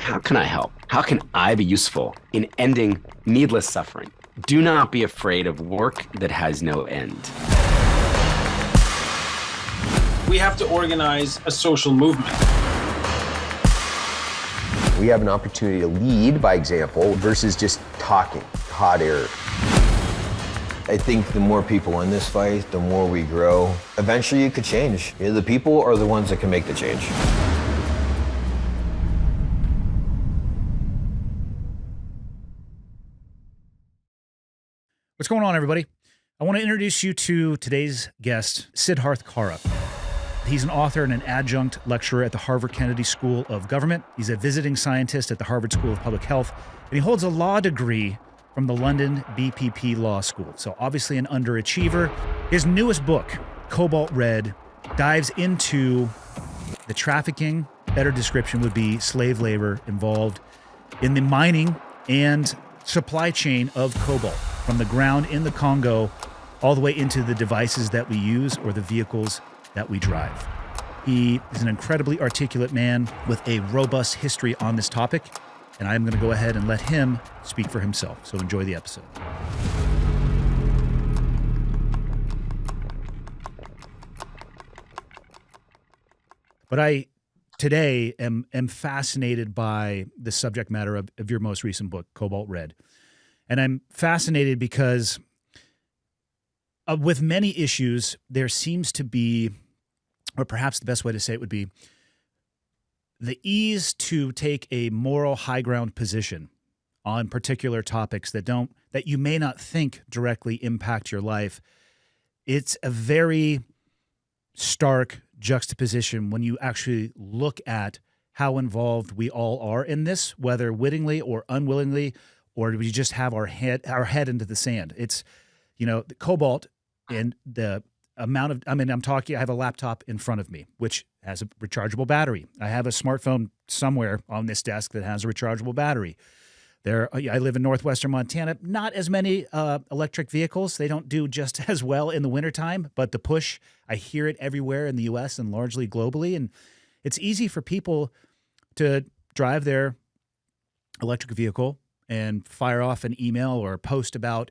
how can I help? How can I be useful in ending needless suffering? Do not be afraid of work that has no end. We have to organize a social movement. We have an opportunity to lead by example versus just talking, hot air. I think the more people in this fight, the more we grow. Eventually it could change. The people are the ones that can make the change. What's going on, everybody? I want to introduce you to today's guest, Siddharth Kara. He's an author and an adjunct lecturer at the Harvard Kennedy School of Government. He's a visiting scientist at the Harvard School of Public Health, and he holds a law degree from the London BPP Law School. So obviously an underachiever. His newest book, Cobalt Red, dives into the trafficking, better description would be slave labor involved in the mining and supply chain of cobalt from the ground in the Congo all the way into the devices that we use or the vehicles that we drive. He is an incredibly articulate man with a robust history on this topic, and I'm going to go ahead and let him speak for himself. So enjoy the episode. But I today am fascinated by the subject matter of your most recent book, Cobalt Red. And I'm fascinated because with many issues, there seems to be, or perhaps the best way to say it would be, the ease to take a moral high ground position on particular topics that you may not think directly impact your life. It's a very stark juxtaposition when you actually look at how involved we all are in this, whether wittingly or unwillingly, or we just have our head into the sand. It's, the cobalt and the amount of, I have a laptop in front of me, which has a rechargeable battery. I have a smartphone somewhere on this desk that has a rechargeable battery. I live in northwestern Montana. Not as many electric vehicles. They don't do just as well in the wintertime, but the push, I hear it everywhere in the U.S. and largely globally. And it's easy for people to drive their electric vehicle and fire off an email or post about,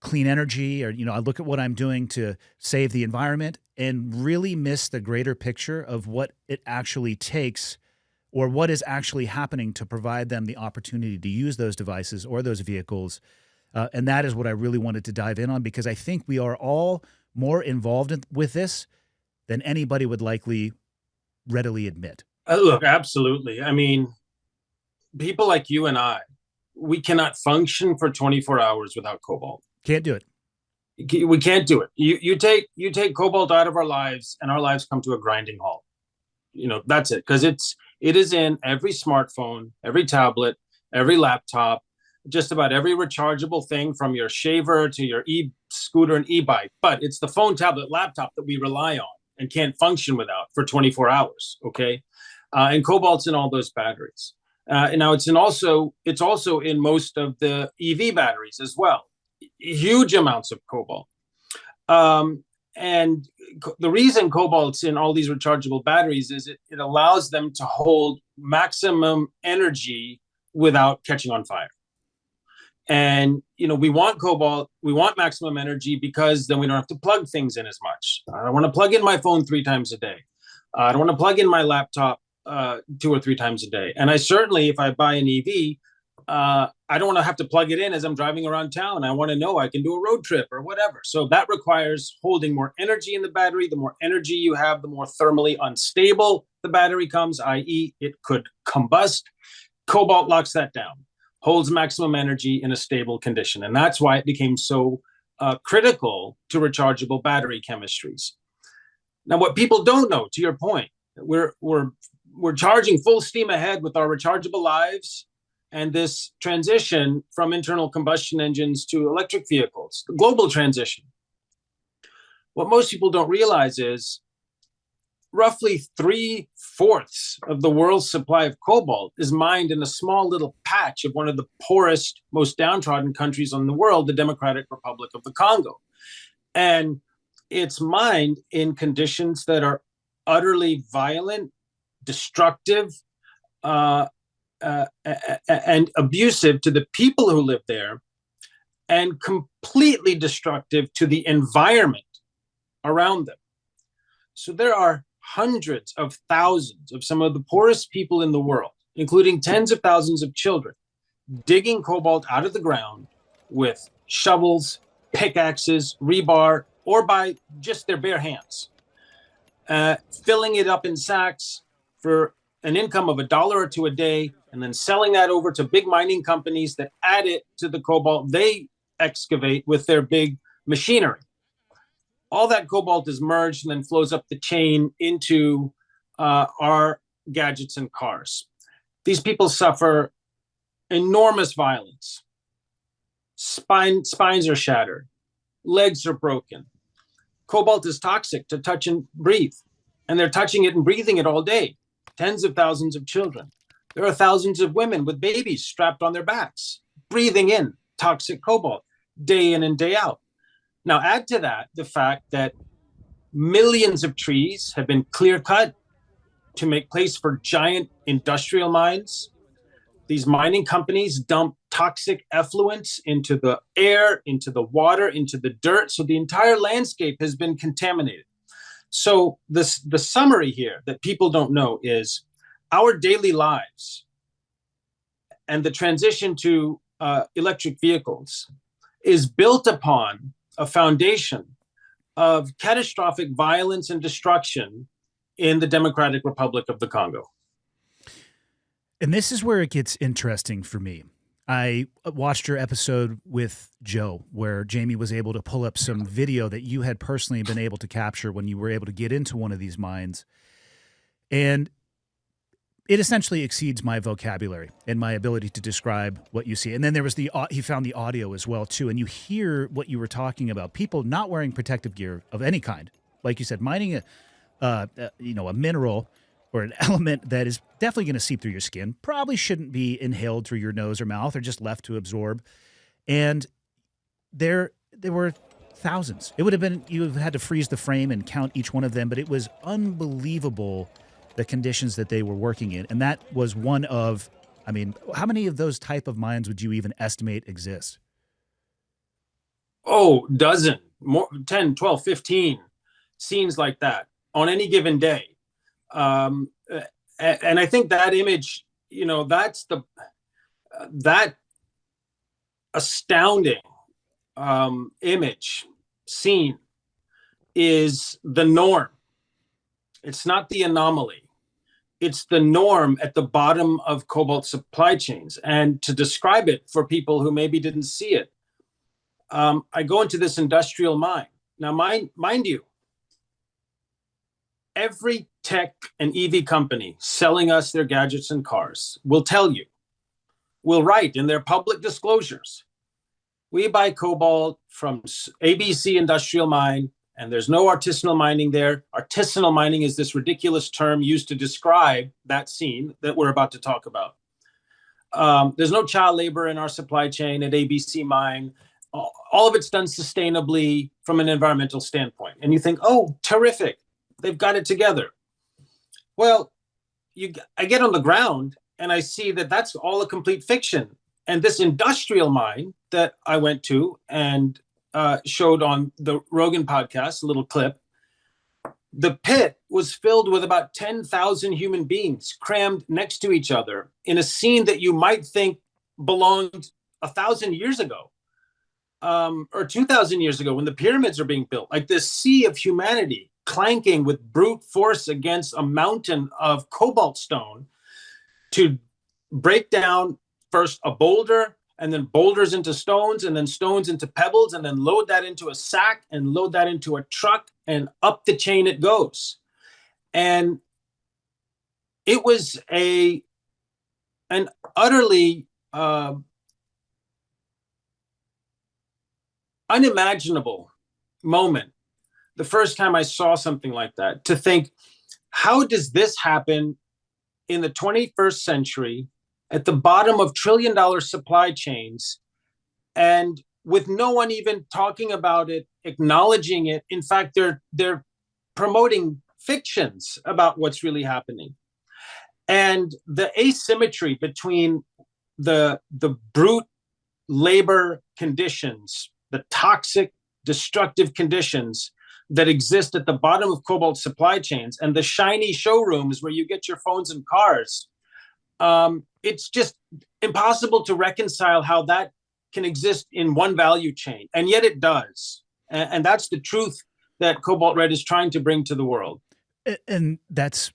clean energy, or, I look at what I'm doing to save the environment and really miss the greater picture of what it actually takes or what is actually happening to provide them the opportunity to use those devices or those vehicles. And that is what I really wanted to dive in on, because I think we are all more involved with this than anybody would likely readily admit. Look, absolutely. People like you and I, we cannot function for 24 hours without cobalt. Can't do it. We can't do it. You take cobalt out of our lives and our lives come to a grinding halt. That's it. Because it is in every smartphone, every tablet, every laptop, just about every rechargeable thing from your shaver to your e-scooter and e-bike. But it's the phone, tablet, laptop that we rely on and can't function without for 24 hours. Okay. And cobalt's in all those batteries. And now it's also in most of the EV batteries as well. Huge amounts of cobalt. And the reason cobalt's in all these rechargeable batteries is it allows them to hold maximum energy without catching on fire. And, we want cobalt, we want maximum energy because then we don't have to plug things in as much. I don't want to plug in my phone 3 times a day. I don't want to plug in my laptop 2 or 3 times a day. And I certainly, if I buy an EV, I don't want to have to plug it in as I'm driving around town. I want to know I can do a road trip or whatever. So that requires holding more energy in the battery. The more energy you have, the more thermally unstable the battery comes, i.e. it could combust. Cobalt locks that down, holds maximum energy in a stable condition. And that's why it became so critical to rechargeable battery chemistries. Now, what people don't know, to your point, we're charging full steam ahead with our rechargeable lives and this transition from internal combustion engines to electric vehicles, the global transition. What most people don't realize is roughly 3/4 of the world's supply of cobalt is mined in a small little patch of one of the poorest, most downtrodden countries in the world, the Democratic Republic of the Congo. And it's mined in conditions that are utterly violent, destructive, and abusive to the people who live there, and completely destructive to the environment around them. So there are hundreds of thousands of some of the poorest people in the world, including tens of thousands of children, digging cobalt out of the ground with shovels, pickaxes, rebar, or by just their bare hands, filling it up in sacks for an income of $1 or $2 a day, and then selling that over to big mining companies that add it to the cobalt they excavate with their big machinery. All that cobalt is merged and then flows up the chain into our gadgets and cars. These people suffer enormous violence. Spines are shattered. Legs are broken. Cobalt is toxic to touch and breathe, and they're touching it and breathing it all day. Tens of thousands of children. There are thousands of women with babies strapped on their backs, breathing in toxic cobalt day in and day out. Now, add to that the fact that millions of trees have been clear cut to make place for giant industrial mines. These mining companies dump toxic effluents into the air, into the water, into the dirt. So the entire landscape has been contaminated. So the summary here that people don't know is our daily lives and the transition to electric vehicles is built upon a foundation of catastrophic violence and destruction in the Democratic Republic of the Congo. And this is where it gets interesting for me. I watched your episode with Joe, where Jamie was able to pull up some video that you had personally been able to capture when you were able to get into one of these mines. And it essentially exceeds my vocabulary and my ability to describe what you see. And then there was he found the audio as well, too. And you hear what you were talking about, people not wearing protective gear of any kind. Like you said, mining a mineral or an element that is definitely going to seep through your skin, probably shouldn't be inhaled through your nose or mouth or just left to absorb. And there were thousands. It would have been, you had to freeze the frame and count each one of them, but it was unbelievable the conditions that they were working in. And that was one of, I mean, how many of those type of mines would you even estimate exist? Oh, dozen, more, 10, 12, 15 scenes like that on any given day. And I think that image, that's that astounding scene is the norm. It's not the anomaly. It's the norm at the bottom of cobalt supply chains. And to describe it for people who maybe didn't see it, I go into this industrial mine. Now, mind you, every tech and EV company selling us their gadgets and cars will tell you, will write in their public disclosures, we buy cobalt from ABC Industrial Mine, and there's no artisanal mining there. Artisanal mining is this ridiculous term used to describe that scene that we're about to talk about. There's no child labor in our supply chain at ABC Mine. All of it's done sustainably from an environmental standpoint. And you think, oh, terrific. They've got it together. Well, I get on the ground and I see that that's all a complete fiction. And this industrial mine that I went to and showed on the Rogan podcast, a little clip, the pit was filled with about 10,000 human beings crammed next to each other in a scene that you might think belonged 1,000 years ago or 2,000 years ago when the pyramids are being built. Like this sea of humanity clanking with brute force against a mountain of cobalt stone to break down first a boulder and then boulders into stones and then stones into pebbles and then load that into a sack and load that into a truck and up the chain it goes. And it was an utterly unimaginable moment the first time I saw something like that, to think, how does this happen in the 21st century at the bottom of trillion-dollar supply chains and with no one even talking about it, acknowledging it? In fact, they're promoting fictions about what's really happening. And the asymmetry between the brute labor conditions, the toxic, destructive conditions that exist at the bottom of cobalt supply chains, and the shiny showrooms where you get your phones and cars, it's just impossible to reconcile how that can exist in one value chain, and yet it does. And that's the truth that Cobalt Red is trying to bring to the world. And that's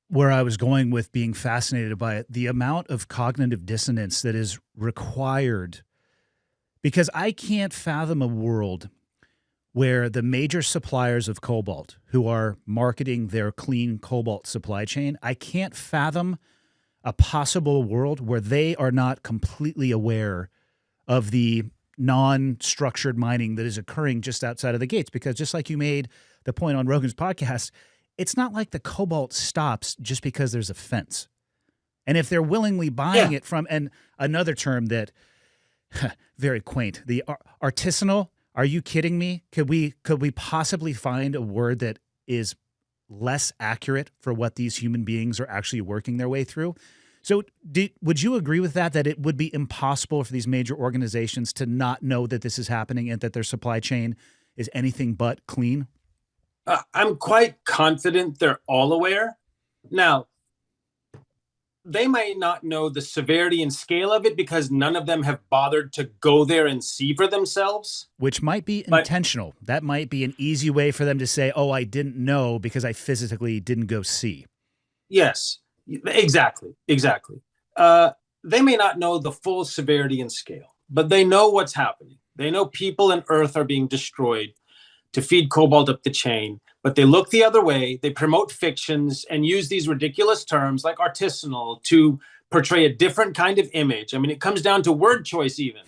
where I was going with being fascinated by it, the amount of cognitive dissonance that is required, because I can't fathom a world where the major suppliers of cobalt who are marketing their clean cobalt supply chain, I can't fathom a possible world where they are not completely aware of the non-structured mining that is occurring just outside of the gates. Because just like you made the point on Rogan's podcast, it's not like the cobalt stops just because there's a fence. And if they're willingly buying it from, and another term that, very quaint, the artisanal, are you kidding me? Could we possibly find a word that is less accurate for what these human beings are actually working their way through? So would you agree with that it would be impossible for these major organizations to not know that this is happening and that their supply chain is anything but clean? I'm quite confident they're all aware. Now, they might not know the severity and scale of it because none of them have bothered to go there and see for themselves. Which might be intentional. That might be an easy way for them to say, oh, I didn't know because I physically didn't go see. Yes, exactly. They may not know the full severity and scale, but they know what's happening. They know people and Earth are being destroyed to feed cobalt up the chain, but they look the other way. They promote fictions and use these ridiculous terms like artisanal to portray a different kind of image. I mean, it comes down to word choice even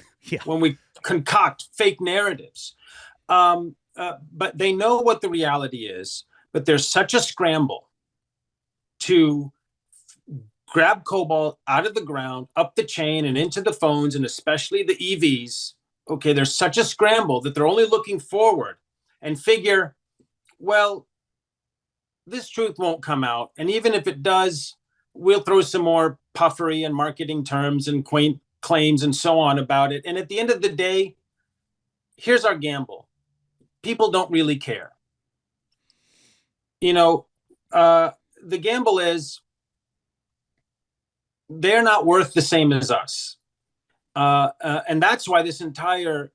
when we concoct fake narratives. But they know what the reality is, but there's such a scramble to grab cobalt out of the ground, up the chain and into the phones, and especially the EVs. Okay, there's such a scramble that they're only looking forward and figure, well, this truth won't come out. And even if it does, we'll throw some more puffery and marketing terms and quaint claims and so on about it. And at the end of the day, here's our gamble. People don't really care. You know, the gamble is they're not worth the same as us. And that's why this entire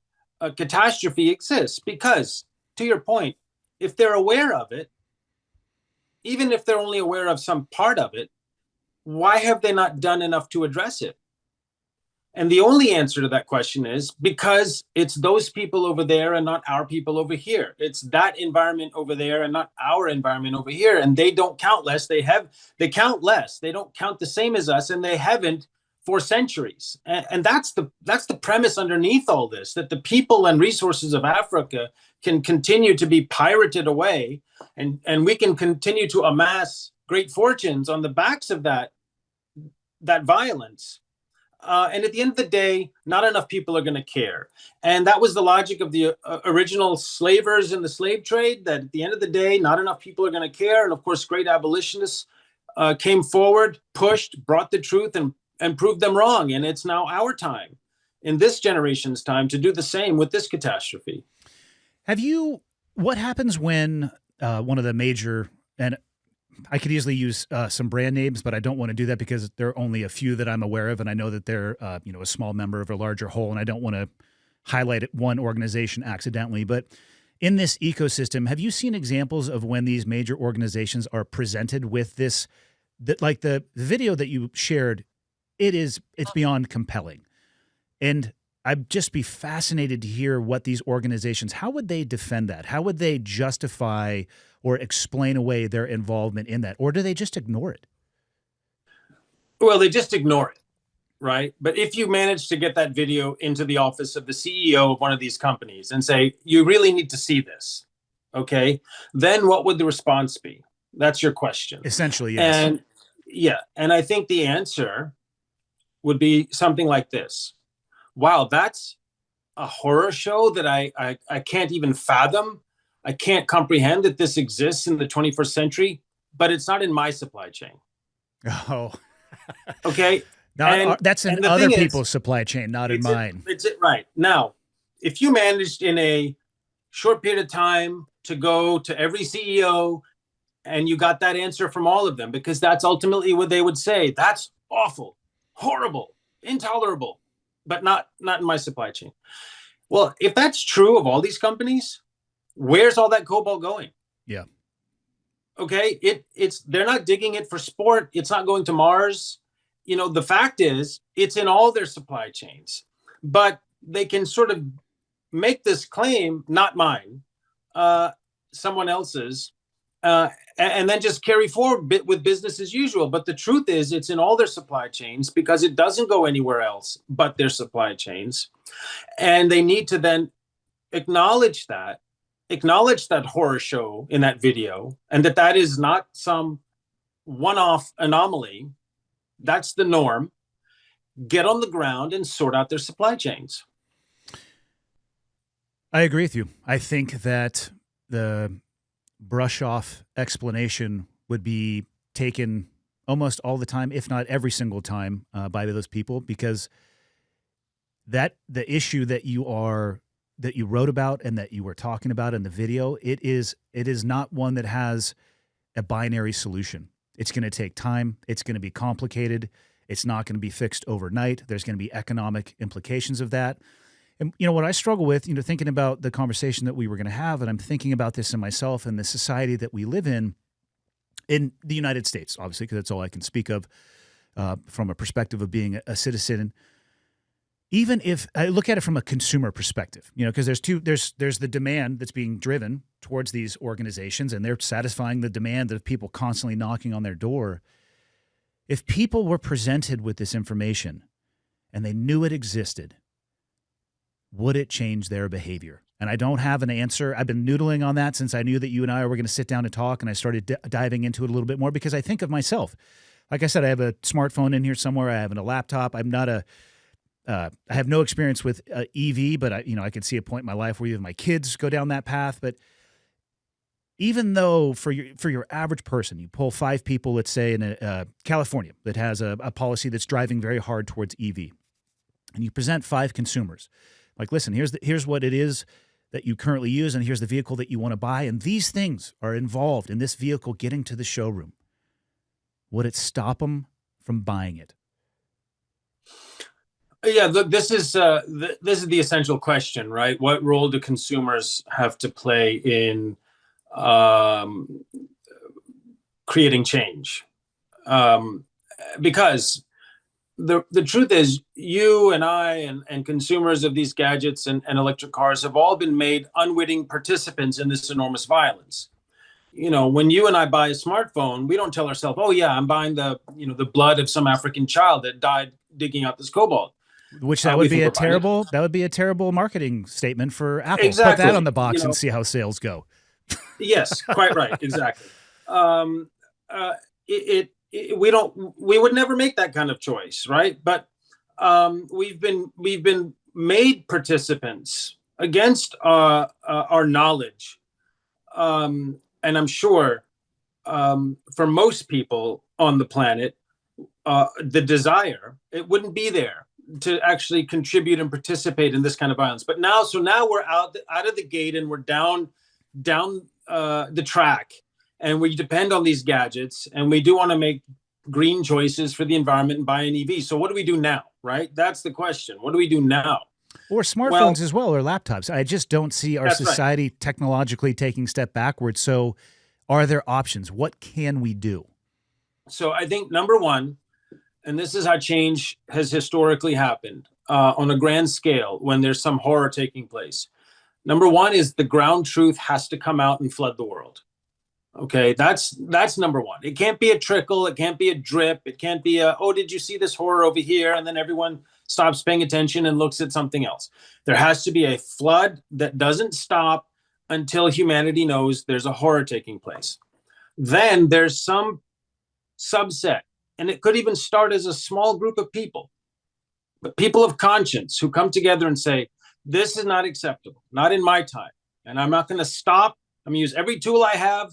catastrophe exists, because to your point, if they're aware of it, even if they're only aware of some part of it, why have they not done enough to address it? And the only answer to that question is because it's those people over there and not our people over here. It's that environment over there and not our environment over here. And they don't count less. They count less. They don't count the same as us, and they haven't for centuries. And that's the premise underneath all this, that the people and resources of Africa can continue to be pirated away, and we can continue to amass great fortunes on the backs of that violence. And at the end of the day, not enough people are going to care. And that was the logic of the original slavers in the slave trade, that at the end of the day, not enough people are going to care. And of course, great abolitionists came forward, pushed, brought the truth, and proved them wrong. And it's now our time, in this generation's time, to do the same with this catastrophe. What happens when one of the major, and I could easily use some brand names, but I don't want to do that because there are only a few that I'm aware of, and I know that they're a small member of a larger whole, and I don't want to highlight one organization accidentally. But in this ecosystem, have you seen examples of when these major organizations are presented with this, that like the video that you shared, it's beyond compelling. And I'd just be fascinated to hear what these organizations, how would they defend that? How would they justify or explain away their involvement in that? Or do they just ignore it? Well, they just ignore it, right? But if you manage to get that video into the office of the CEO of one of these companies and say, you really need to see this, okay, then what would the response be? That's your question. Essentially, yes. And I think the answer would be something like this. Wow, that's a horror show that I can't even fathom. I can't comprehend that this exists in the 21st century, but it's not in my supply chain. Oh, Okay. that's in the other thing people's supply chain, not in mine. It's it right. Now, if you managed in a short period of time to go to every CEO and you got that answer from all of them, because that's ultimately what they would say. That's awful, horrible, intolerable, but not in my supply chain. Well, if that's true of all these companies, where's all that cobalt going? Yeah. Okay, it's they're not digging it for sport. It's not going to Mars. You know, the fact is, it's in all their supply chains. But they can sort of make this claim, not mine, someone else's, and then just carry forward with business as usual. But the truth is, it's in all their supply chains because it doesn't go anywhere else but their supply chains. And they need to then acknowledge that horror show in that video, and that is not some one-off anomaly. That's the norm. Get on the ground and sort out their supply chains. I agree with you. I think that the brush off explanation would be taken almost all the time, if not every single time, by those people, because the issue that you wrote about and that you were talking about in the video, it is not one that has a binary solution. It's going to take time. It's going to be complicated. It's not going to be fixed overnight. There's going to be economic implications of that. And, what I struggle with, thinking about the conversation that we were going to have, and I'm thinking about this in myself and the society that we live in the United States, obviously, because that's all I can speak of from a perspective of being a citizen. Even if I look at it from a consumer perspective, because there's the demand that's being driven towards these organizations, and they're satisfying the demand of people constantly knocking on their door. If people were presented with this information and they knew it existed, would it change their behavior? And I don't have an answer. I've been noodling on that since I knew that you and I were going to sit down and talk, and I started diving into it a little bit more because I think of myself. Like I said, I have a smartphone in here somewhere. I have a laptop. I'm not I have no experience with EV, but I could see a point in my life where even my kids go down that path. But even though for your average person, you pull 5 people, let's say in California, that has a policy that's driving very hard towards EV, and you present 5 consumers, like, listen, here's what it is that you currently use, and here's the vehicle that you want to buy, and these things are involved in this vehicle getting to the showroom. Would it stop them from buying it? Yeah, look, this is the essential question, right? What role do consumers have to play in creating change? Because the truth is, you and I and consumers of these gadgets and electric cars have all been made unwitting participants in this enormous violence. When you and I buy a smartphone, we don't tell ourselves, "Oh yeah, I'm buying the blood of some African child that died digging out this cobalt." Which that would be a terrible marketing statement for Apple. Exactly. Put that on the box and see how sales go. Yes, quite right. Exactly. We would never make that kind of choice, right? But we've been made participants against our knowledge, and I'm sure for most people on the planet, the desire, it wouldn't be there to actually contribute and participate in this kind of violence. But now we're out of the gate, and we're down the track, and we depend on these gadgets, and we do want to make green choices for the environment and buy an EV. So what do we do now, right? That's the question. What do we do now? Or smartphones as well, or laptops. I just don't see our society technologically taking a step backwards. So are there options? What can we do? So I think number one, and this is how change has historically happened on a grand scale when there's some horror taking place. Number one is the ground truth has to come out and flood the world. Okay, that's number one. It can't be a trickle. It can't be a drip. It can't be oh, did you see this horror over here? And then everyone stops paying attention and looks at something else. There has to be a flood that doesn't stop until humanity knows there's a horror taking place. Then there's some subset, and it could even start as a small group of people, but people of conscience who come together and say, this is not acceptable, not in my time. And I'm not going to stop. I'm going to use every tool I have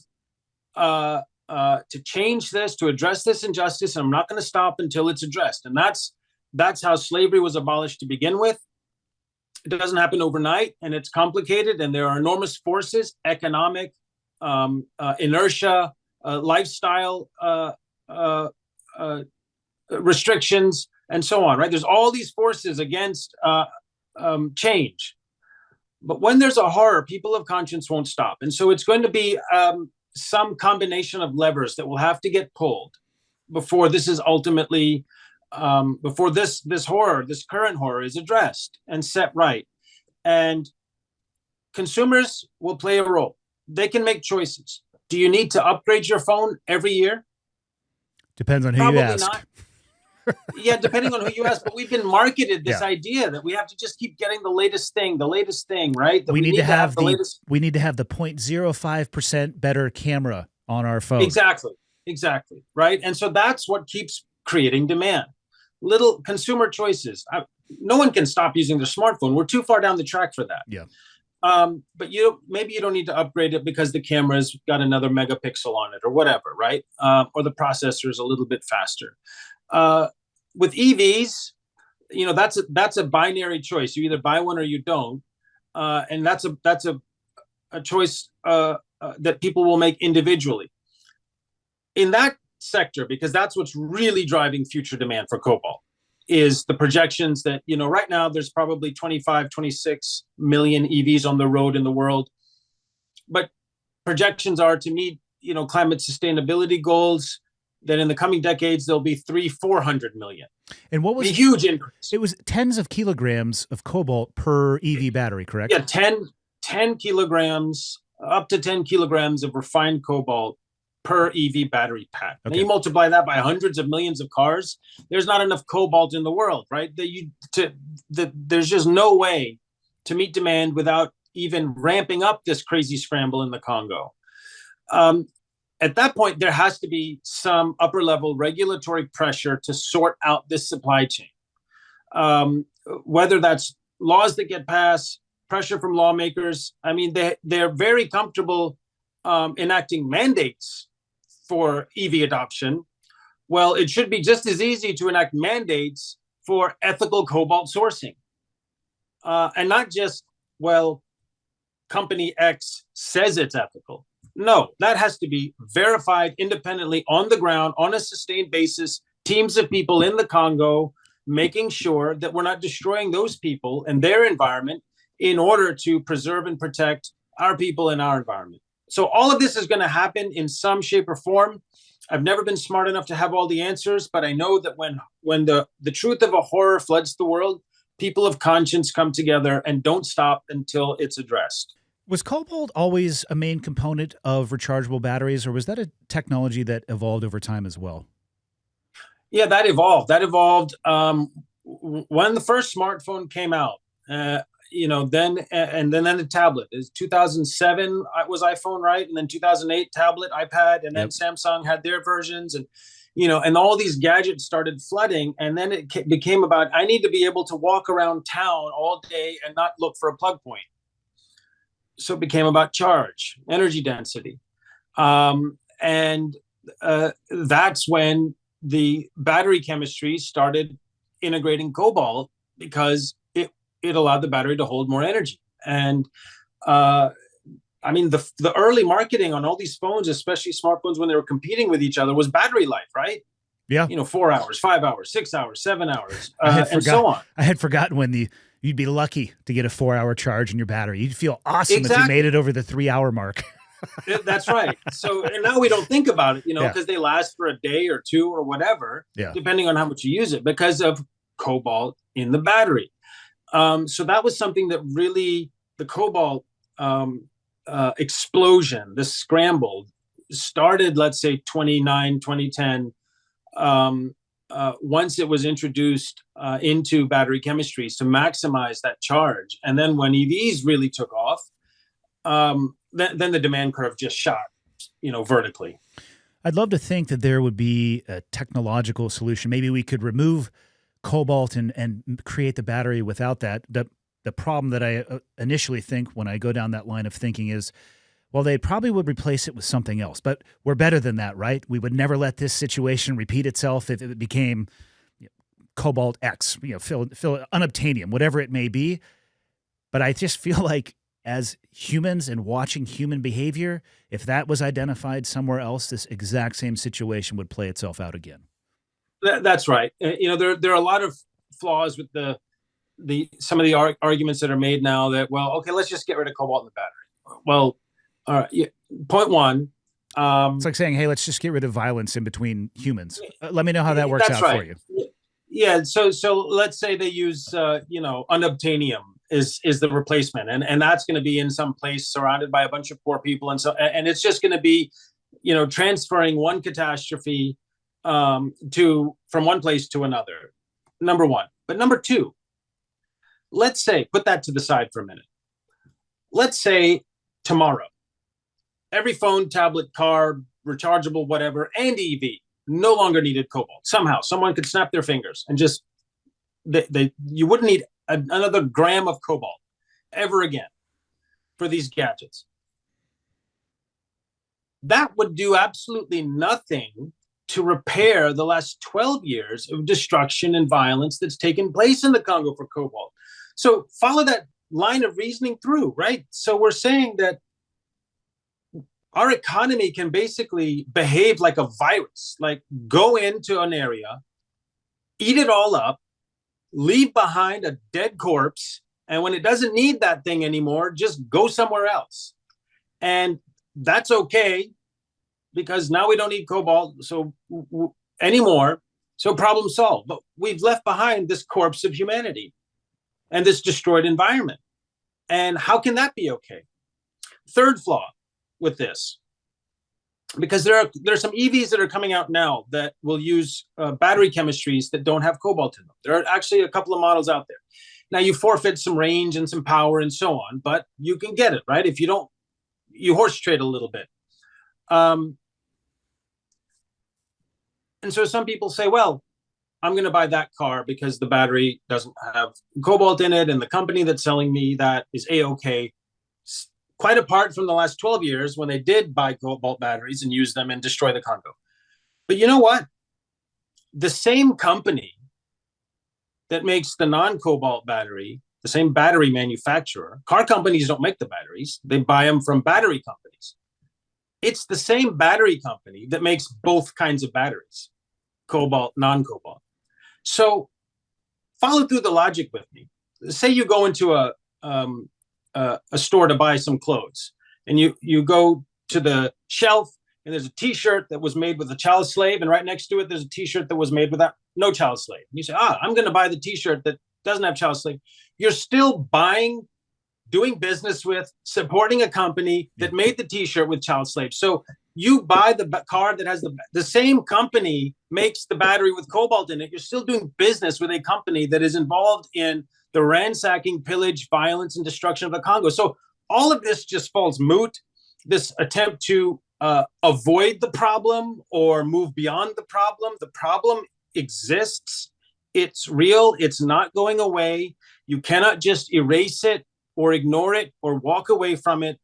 to change this, to address this injustice, and I'm not going to stop until it's addressed. And that's how slavery was abolished to begin with. It doesn't happen overnight, and it's complicated, and there are enormous forces, economic, inertia, lifestyle restrictions, and so on, right? There's all these forces against change. But when there's a horror, people of conscience won't stop. And so it's going to be some combination of levers that will have to get pulled before this is ultimately, before this horror, this current horror is addressed and set right. And consumers will play a role. They can make choices. Do you need to upgrade your phone every year? Depends on who Probably you ask. Not. Yeah, depending on who you ask. But we've been marketed this idea that we have to just keep getting the latest thing, right? That we need to have the latest. We need to have the 0.05% better camera on our phone. Exactly. Right. And so that's what keeps creating demand. Little consumer choices. No one can stop using their smartphone. We're too far down the track for that. Yeah. But maybe you don't need to upgrade it because the camera's got another megapixel on it or whatever, right? Or the processor is a little bit faster. With EVs, that's a binary choice. You either buy one or you don't, and that's a choice that people will make individually. In that sector, because that's what's really driving future demand for cobalt, is the projections that, right now there's probably 25, 26 million EVs on the road in the world. But projections are to meet, climate sustainability goals, that in the coming decades, there'll be 400 million. And what was a huge increase? It was tens of kilograms of cobalt per EV battery, correct? Yeah, 10 kilograms, up to 10 kilograms of refined cobalt per EV battery pack. Okay. And you multiply that by hundreds of millions of cars, there's not enough cobalt in the world, right? There's just no way to meet demand without even ramping up this crazy scramble in the Congo. At that point, there has to be some upper level regulatory pressure to sort out this supply chain. Whether that's laws that get passed, pressure from lawmakers. I mean, they're very comfortable enacting mandates for EV adoption. Well, it should be just as easy to enact mandates for ethical cobalt sourcing. And not just, company X says it's ethical. No, that has to be verified independently on the ground on a sustained basis, teams of people in the Congo, making sure that we're not destroying those people and their environment in order to preserve and protect our people and our environment. So all of this is going to happen in some shape or form. I've never been smart enough to have all the answers, but I know that when the truth of a horror floods the world, people of conscience come together and don't stop until it's addressed. Was cobalt always a main component of rechargeable batteries, or was that a technology that evolved over time as well? Yeah, that evolved. When the first smartphone came out, then the tablet. Is 2007 was iPhone, right? And then 2008 tablet, iPad, and then Samsung had their versions, and and all these gadgets started flooding. And then it became about, I need to be able to walk around town all day and not look for a plug point. So it became about charge, energy density. And that's when the battery chemistry started integrating cobalt, because it allowed the battery to hold more energy. And the early marketing on all these phones, especially smartphones, when they were competing with each other, was battery life, right? Yeah. 4 hours, 5 hours, 6 hours, 7 hours, and so on. I had forgotten when you'd be lucky to get a 4-hour charge in your battery. You'd feel awesome if you made it over the 3-hour mark. That's right. So, and now we don't think about it, because they last for a day or two or whatever, depending on how much you use it, because of cobalt in the battery. So that was something that really, the cobalt explosion, the scramble, started, let's say, 2010. Once it was introduced into battery chemistries to maximize that charge. And then when EVs really took off, then the demand curve just shot, vertically. I'd love to think that there would be a technological solution. Maybe we could remove cobalt and create the battery without that. The problem that I initially think when I go down that line of thinking is, well, they probably would replace it with something else. But we're better than that, right? We would never let this situation repeat itself if it became Cobalt X, unobtainium, whatever it may be. But I just feel like as humans and watching human behavior, if that was identified somewhere else, this exact same situation would play itself out again. That's right. There are a lot of flaws with some of the arguments that are made now that, well, okay, let's just get rid of cobalt in the battery. Well, point one. It's like saying, hey, let's just get rid of violence in between humans. Let me know how that works out for you. Yeah. So let's say they use, unobtainium is the replacement, and that's going to be in some place surrounded by a bunch of poor people, and it's just going to be, transferring one catastrophe from one place to another. Number one. But number two, let's say, put that to the side for a minute. Let's say tomorrow, every phone, tablet, car, rechargeable, whatever, and EV no longer needed cobalt. Somehow, someone could snap their fingers and just, you wouldn't need another gram of cobalt ever again for these gadgets. That would do absolutely nothing to repair the last 12 years of destruction and violence that's taken place in the Congo for cobalt. So follow that line of reasoning through, right? So we're saying that our economy can basically behave like a virus, like go into an area, eat it all up, leave behind a dead corpse, and when it doesn't need that thing anymore, just go somewhere else. And that's okay, because now we don't need cobalt anymore, so problem solved. But we've left behind this corpse of humanity and this destroyed environment. And how can that be okay? Third flaw with this, because there are some EVs that are coming out now that will use battery chemistries that don't have cobalt in them. There are actually a couple of models out there. Now, you forfeit some range and some power and so on, but you can get it, right? If you don't, you horse trade a little bit. And so some people say, well, I'm going to buy that car because the battery doesn't have cobalt in it, and the company that's selling me that is A-OK. Quite apart from the last 12 years when they did buy cobalt batteries and use them and destroy the Congo. But you know what? The same company that makes the non-cobalt battery, the same battery manufacturer, car companies don't make the batteries. They buy them from battery companies. It's the same battery company that makes both kinds of batteries, cobalt, non-cobalt. So follow through the logic with me. Say you go into a store to buy some clothes, and you go to the shelf, and there's a T-shirt that was made with a child slave, and right next to it there's a T-shirt that was made without no child slave. And you say, I'm going to buy the T-shirt that doesn't have child slave. You're still buying, doing business with, supporting a company that made the T-shirt with child slave. So you buy the car that has the same company makes the battery with cobalt in it. You're still doing business with a company that is involved in the ransacking, pillage, violence, and destruction of the Congo. So all of this just falls moot. This attempt to avoid the problem or move beyond the problem. The problem exists. It's real. It's not going away. You cannot just erase it or ignore it or walk away from it.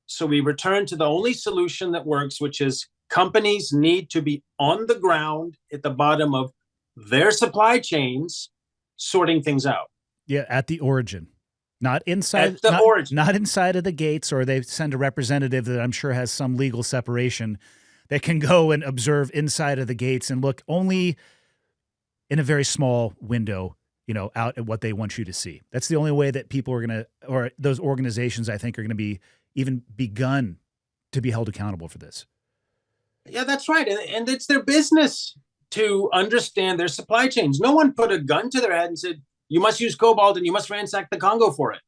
So we return to the only solution that works, which is companies need to be on the ground at the bottom of their supply chains, sorting things out. Yeah, at the origin, not inside. At the origin, not inside of the gates, or they send a representative that I'm sure has some legal separation that can go and observe inside of the gates and look only in a very small window, out at what they want you to see. That's the only way that people are going to, or those organizations, I think, are going to be even begun to be held accountable for this. Yeah, that's right. And it's their business to understand their supply chains. No one put a gun to their head and said, you must use cobalt and you must ransack the Congo for it.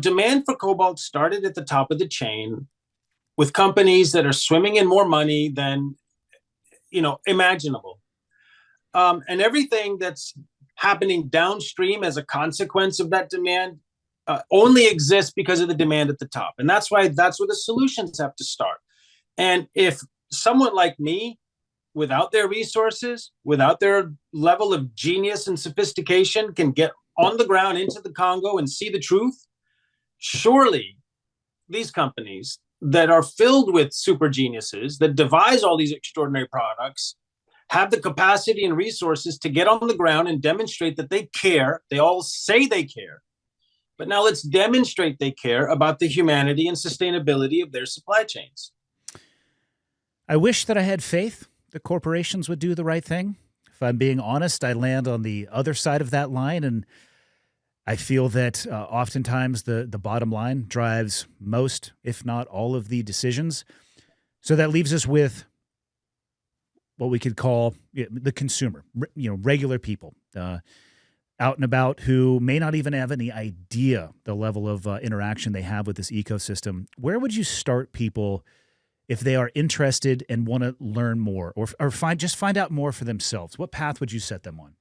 Demand for cobalt started at the top of the chain with companies that are swimming in more money than, imaginable. And everything that's happening downstream as a consequence of that demand only exists because of the demand at the top. And that's where the solutions have to start. And if someone like me, without their resources, without their level of genius and sophistication, can get on the ground into the Congo and see the truth, surely these companies that are filled with super geniuses that devise all these extraordinary products have the capacity and resources to get on the ground and demonstrate that they care. They all say they care. But now let's demonstrate they care about the humanity and sustainability of their supply chains. I wish that I had faith that corporations would do the right thing. If I'm being honest, I land on the other side of that line, and I feel that oftentimes the bottom line drives most, if not all, of the decisions. So that leaves us with what we could call the consumer, regular people out and about who may not even have any idea the level of interaction they have with this ecosystem. Where would you start people if they are interested and want to learn more or find out more for themselves? What path would you set them on?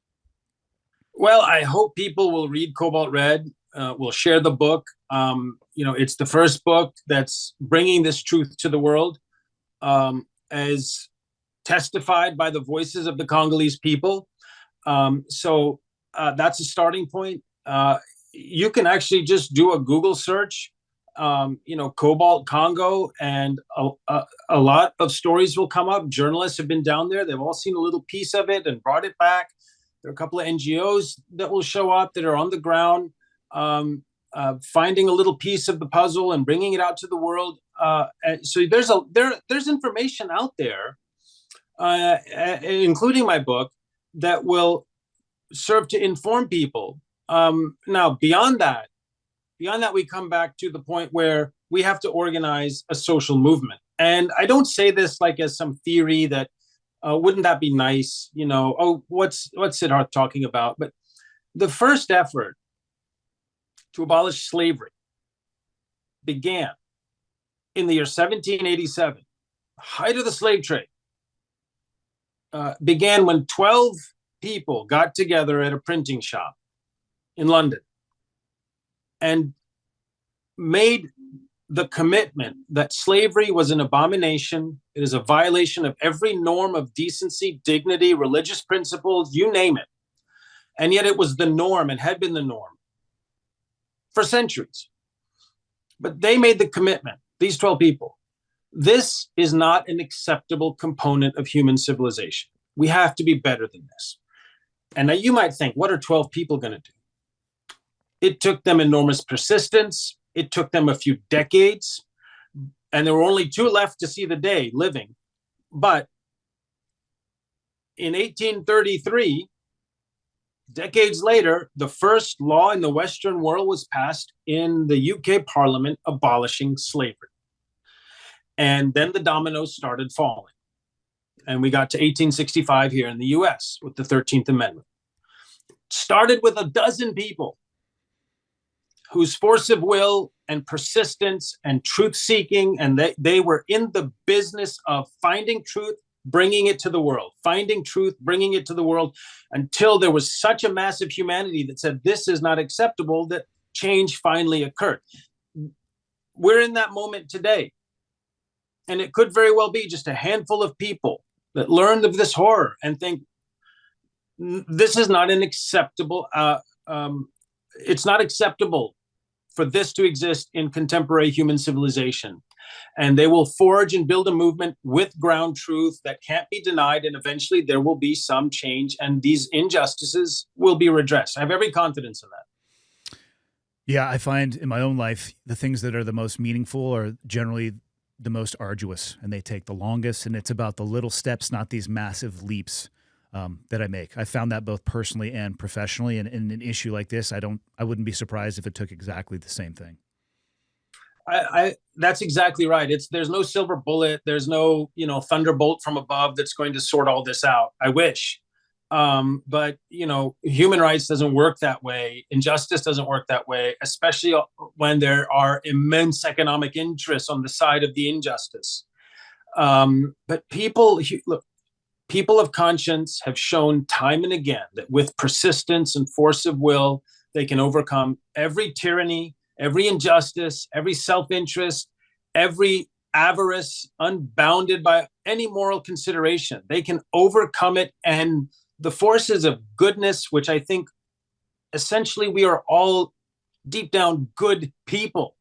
Well, I hope people will read Cobalt Red, will share the book. It's the first book that's bringing this truth to the world, as testified by the voices of the Congolese people. So that's a starting point. You can actually just do a Google search, Cobalt Congo, and a lot of stories will come up. Journalists have been down there. They've all seen a little piece of it and brought it back. There are a couple of NGOs that will show up that are on the ground, finding a little piece of the puzzle and bringing it out to the world. So there's information out there, including my book, that will serve to inform people. Now, beyond that, we come back to the point where we have to organize a social movement. And I don't say this like as some theory that, wouldn't that be nice? What's Siddharth talking about? But the first effort to abolish slavery began in the year 1787, height of the slave trade, began when 12 people got together at a printing shop in London and made the commitment that slavery was an abomination. It is a violation of every norm of decency, dignity, religious principles, you name it. And yet it was the norm and had been the norm for centuries. But they made the commitment, these 12 people. This is not an acceptable component of human civilization. We have to be better than this. And now you might think, what are 12 people going to do? It took them enormous persistence. It took them a few decades, and there were only 2 left to see the day living. But in 1833, decades later, the first law in the Western world was passed in the UK Parliament abolishing slavery. And then the dominoes started falling. And we got to 1865 here in the US with the 13th Amendment. Started with a dozen people whose force of will and persistence and truth-seeking, and they were in the business of finding truth, bringing it to the world, finding truth, bringing it to the world, until there was such a massive humanity that said, this is not acceptable, that change finally occurred. We're in that moment today. And it could very well be just a handful of people that learned of this horror and think, this is not an acceptable, it's not acceptable for this to exist in contemporary human civilization. And they will forge and build a movement with ground truth that can't be denied. And eventually there will be some change and these injustices will be redressed. I have every confidence in that. Yeah, I find in my own life, the things that are the most meaningful are generally the most arduous, and they take the longest. And it's about the little steps, not these massive leaps that I make. I found that both personally and professionally. And in an issue like this, I wouldn't be surprised if it took exactly the same thing. That's exactly right. There's no silver bullet. There's no, thunderbolt from above that's going to sort all this out. I wish. But human rights doesn't work that way. Injustice doesn't work that way, especially when there are immense economic interests on the side of the injustice. But people of conscience have shown time and again that with persistence and force of will, they can overcome every tyranny, every injustice, every self-interest, every avarice, unbounded by any moral consideration. They can overcome it, and the forces of goodness, which I think essentially we are all deep down good people.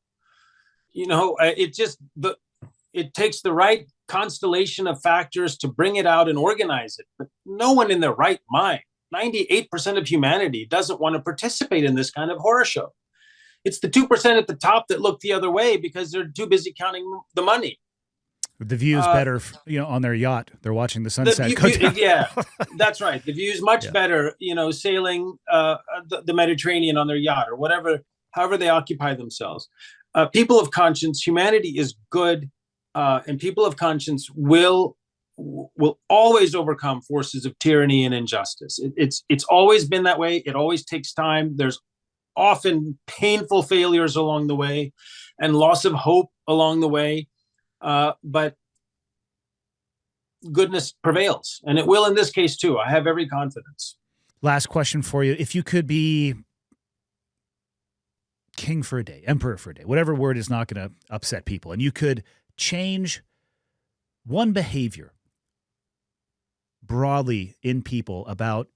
It takes the right constellation of factors to bring it out and organize it. But no one in their right mind, 98% of humanity, doesn't want to participate in this kind of horror show. It's the 2% at the top that look the other way because they're too busy counting the money. The view's better, on their yacht. They're watching the sunset. Yeah, that's right. The view's much better, sailing the Mediterranean on their yacht or whatever, however they occupy themselves. People of conscience, humanity is good, and people of conscience will always overcome forces of tyranny and injustice. It's always been that way. It always takes time. There's often painful failures along the way and loss of hope along the way. But goodness prevails, and it will in this case too. I have every confidence. Last question for you. If you could be king for a day, emperor for a day, whatever word is not going to upset people, and you could change one behavior broadly in people about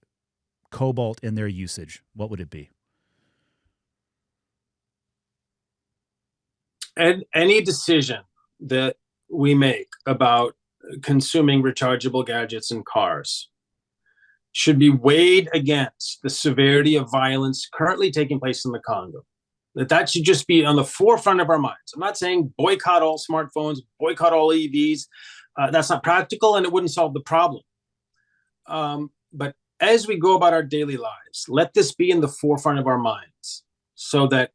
cobalt and their usage, what would it be? And any decision that we make about consuming rechargeable gadgets in cars should be weighed against the severity of violence currently taking place in the Congo. That should just be on the forefront of our minds. I'm not saying boycott all smartphones, boycott all EVs. That's not practical, and it wouldn't solve the problem. But as we go about our daily lives, let this be in the forefront of our minds so that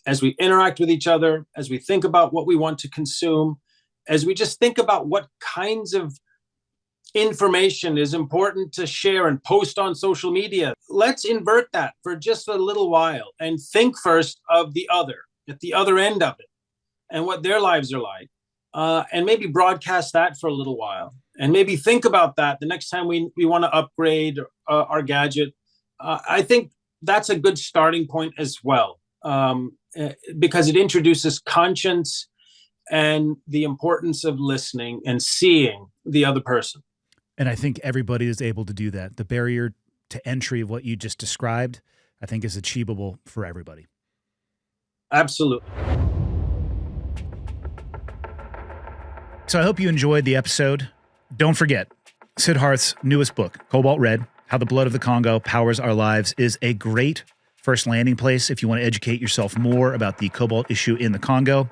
as we interact with each other, as we think about what we want to consume, as we just think about what kinds of information is important to share and post on social media, let's invert that for just a little while and think first of the other, at the other end of it, and what their lives are like, and maybe broadcast that for a little while. And maybe think about that the next time we want to upgrade our gadget. I think that's a good starting point as well, because it introduces conscience and the importance of listening and seeing the other person. And I think everybody is able to do that. The barrier to entry of what you just described, I think, is achievable for everybody. Absolutely. So I hope you enjoyed the episode. Don't forget, Siddharth's newest book, Cobalt Red, How the Blood of the Congo Powers Our Lives, is a great first landing place if you want to educate yourself more about the cobalt issue in the Congo.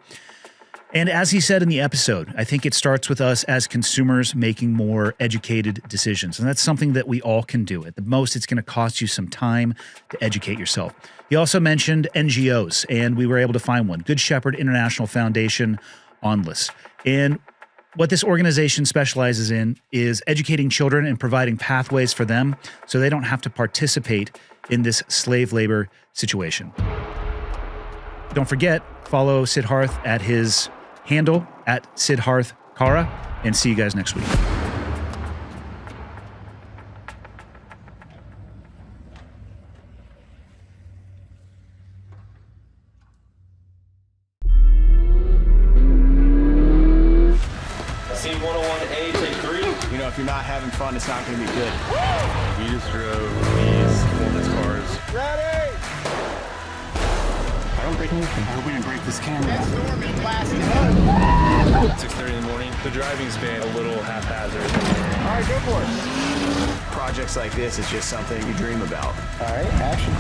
And as he said in the episode, I think it starts with us as consumers making more educated decisions. And that's something that we all can do. At the most, it's going to cost you some time to educate yourself. He also mentioned NGOs, and we were able to find one, Good Shepherd International Foundation ONLIS. And what this organization specializes in is educating children and providing pathways for them so they don't have to participate in this slave labor situation. Don't forget, follow Siddharth at his handle at Siddharth Kara, and see you guys next week. Scene 101A, take 3. You know, if you're not having fun, it's not going to be good. We just drove these performance cars. Ready! I don't break anything. I hope we didn't break this camera. That storm is blasting. 6:30 in the morning. The driving's been a little haphazard. All right, go for it. Projects like this is just something you dream about. All right, action.